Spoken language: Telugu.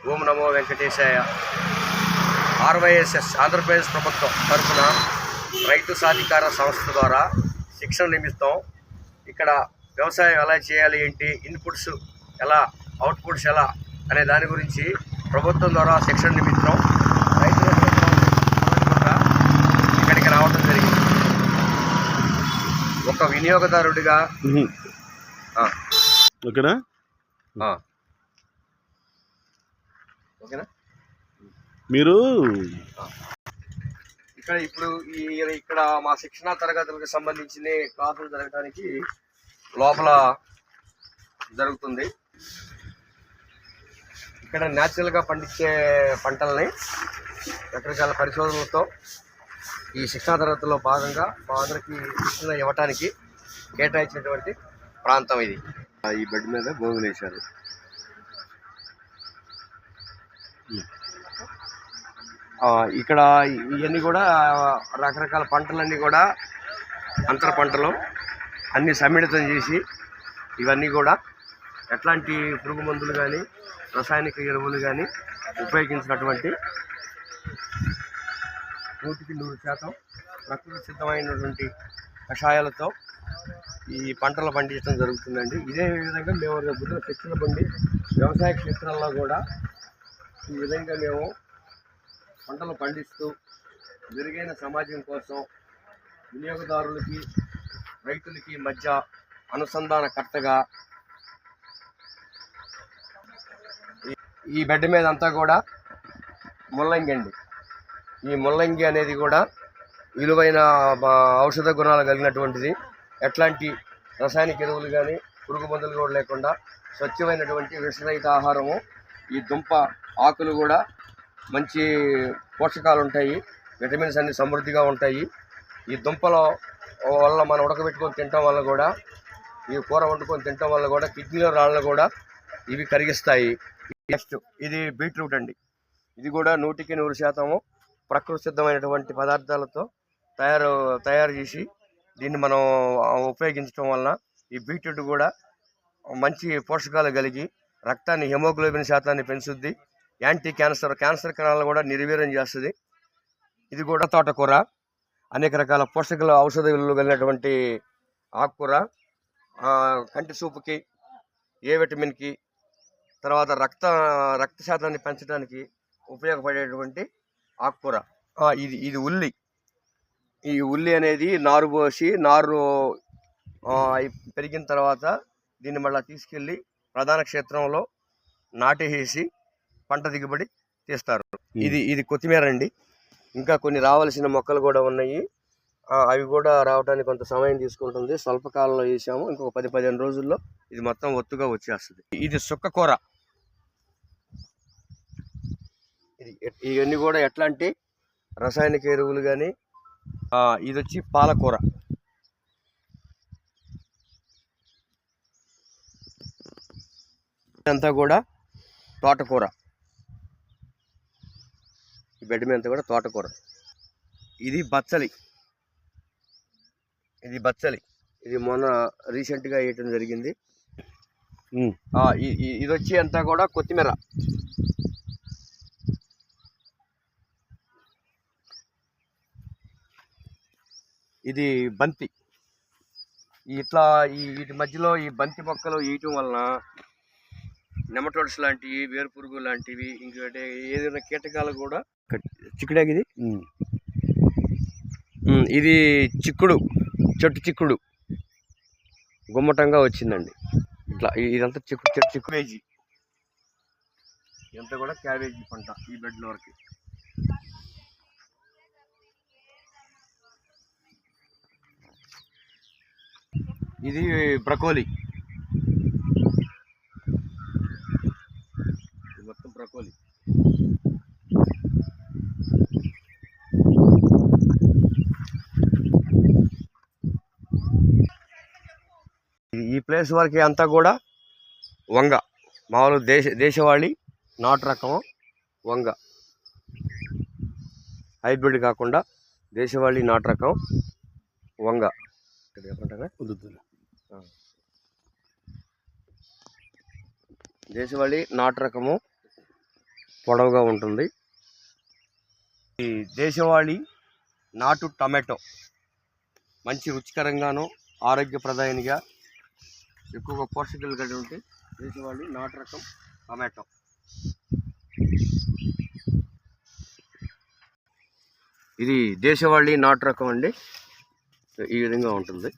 ఓం నమో వెంకటేశాయ. ఆర్వైఎస్ఎస్ ఆంధ్రప్రదేశ్ ప్రభుత్వం తరఫున రైతు సాధికార సంస్థ ద్వారా శిక్షణ నిమిత్తం ఇక్కడ వ్యవసాయం ఎలా చేయాలి, ఏంటి, ఇన్పుట్స్ ఎలా, అవుట్పుట్స్ ఎలా అనే దాని గురించి ప్రభుత్వం ద్వారా శిక్షణ నిమిత్తం రైతులకు ఇక్కడికి రావడం జరిగింది. ఒక వినియోగదారుడిగా ఓకేనా మీరు ఇక్కడ మా శిక్షణా తరగతులకు సంబంధించిన క్లాసులు జరగడానికి లోపల జరుగుతుంది. ఇక్కడ న్యాచురల్గా పండించే పంటల్ని రకరకాల పరిశోధనలతో ఈ శిక్షణా తరగతుల్లో భాగంగా మా అందరికీ శిక్షణ ఇవ్వటానికి కేటాయించినటువంటి ప్రాంతం ఇది. ఈ బెడ్ మీద గోగులు వేశారు. ఇక్కడ ఇవన్నీ కూడా రకరకాల పంటలన్నీ కూడా అంతర పంటలు అన్నీ సమ్మిళితం చేసి ఇవన్నీ కూడా ఎట్లాంటి పురుగు మందులు కానీ రసాయనిక ఎరువులు కానీ ఉపయోగించినటువంటి 100% ప్రకృతి సిద్ధమైనటువంటి కషాయాలతో ఈ పంటలు పండించడం జరుగుతుందండి. ఇదే విధంగా మేము రేపు శిక్షణ పొంది వ్యవసాయ క్షేత్రాల్లో కూడా ఈ విధంగా మేము పంటలు పండిస్తూ మెరుగైన సమాజం కోసం వినియోగదారులకి రైతులకి మధ్య అనుసంధానకర్తగా ఈ బెడ్ మీద అంతా కూడా ముల్లంగి అండి. ఈ ముల్లంగి అనేది కూడా విలువైన ఔషధ గుణాలు కలిగినటువంటిది. ఎట్లాంటి రసాయనిక ఎరువులు కానీ పురుగు మందులు కూడా లేకుండా స్వచ్ఛమైనటువంటి విషరహిత ఆహారము. ఈ దుంప ఆకులు కూడా మంచి పోషకాలు ఉంటాయి, విటమిన్స్ అన్ని సమృద్ధిగా ఉంటాయి. ఈ దుంపల వల్ల మనం ఉడకబెట్టుకొని తినటం వల్ల కూడా, ఈ కూర వండుకొని తినటం వల్ల కూడా కిడ్నీలో రాళ్ళను కూడా ఇవి కరిగిస్తాయి. నెక్స్ట్ ఇది బీట్రూట్ అండి. ఇది కూడా 100% ప్రకృతి సిద్ధమైనటువంటి పదార్థాలతో తయారు చేసి దీన్ని మనం ఉపయోగించడం వలన ఈ బీట్రూట్ కూడా మంచి పోషకాలు కలిగి రక్తాన్ని, హెమోగ్లోబిన్ శాతాన్ని పెంచుద్ది. యాంటీ క్యాన్సర్ కణాలను కూడా నిర్వీర్యం చేస్తుంది. ఇది కూడా తోటకూర, అనేక రకాల పోషకాల ఔషధ విలువలు కలిగినటువంటి ఆకుకూర. కంటి చూపుకి, ఏ విటమిన్కి, తర్వాత రక్త శాతాన్ని పెంచడానికి ఉపయోగపడేటువంటి ఆకుకూర. ఇది ఉల్లి. ఈ ఉల్లి అనేది నారు పోసి పెరిగిన తర్వాత దీన్ని మళ్ళీ తీసుకెళ్ళి ప్రధాన క్షేత్రంలో నాటేసి పంట దిగుబడి తీస్తారు. ఇది కొత్తిమీర అండి. ఇంకా కొన్ని రావాల్సిన మొక్కలు కూడా ఉన్నాయి. అవి కూడా రావడానికి కొంత సమయం తీసుకుంటుంది. స్వల్పకాలంలో వేసాము. ఇంకొక 10-15 రోజుల్లో ఇది మొత్తం ఒత్తుగా వచ్చేస్తుంది. ఇది సుక్కకూర. ఇవన్నీ కూడా ఎట్లాంటి రసాయనిక ఎరువులు కానీ. ఇది వచ్చి పాలకూర. ఇదంతా కూడా తోటకూర. ఈ బెడ్ మీద అంతా కూడా తోటకూర. ఇది బచ్చలి. ఇది మొన్న రీసెంట్గా వేయటం జరిగింది. ఇది వచ్చి అంతా కూడా కొత్తిమీర. ఇది బంతి. వీటి మధ్యలో ఈ బంతి మొక్కలు వేయటం వలన నెమటోడ్స్ లాంటివి, వేరుపురుగు లాంటివి, ఇంకోటి ఏదైనా కీటకాలు కూడా చిక్కుడాకి. ఇది చిక్కుడు, చెట్టు చిక్కుడు గుమ్మటంగా వచ్చిందండి. ఇదంతా చిక్కువేజీ. ఇదంతా కూడా క్యాబేజీ పంట ఈ బెడ్ల వరకు. ఇది బ్రకోలీ. మొత్తం బ్రకోలీ. ఈ ప్లేస్ వరకు అంతా కూడా వంగ. మామూలు దేశవాళీ నాటు రకం వంగ, హైబ్రిడ్ కాకుండా దేశవాళీ నాటు రకం వంగ. దేశవాళీ నాటు రకము పొడవుగా ఉంటుంది. ఈ దేశవాళీ నాటు టమాటో మంచి రుచికరంగాను ఆరోగ్యప్రదాయనిగా ఎక్కువగా పోషకాలు కలిగి ఉంటే దేశవాళీ నాటు రకం టమాటో. ఇది దేశవాళీ నాటు రకం అండి. ఈ విధంగా ఉంటుంది.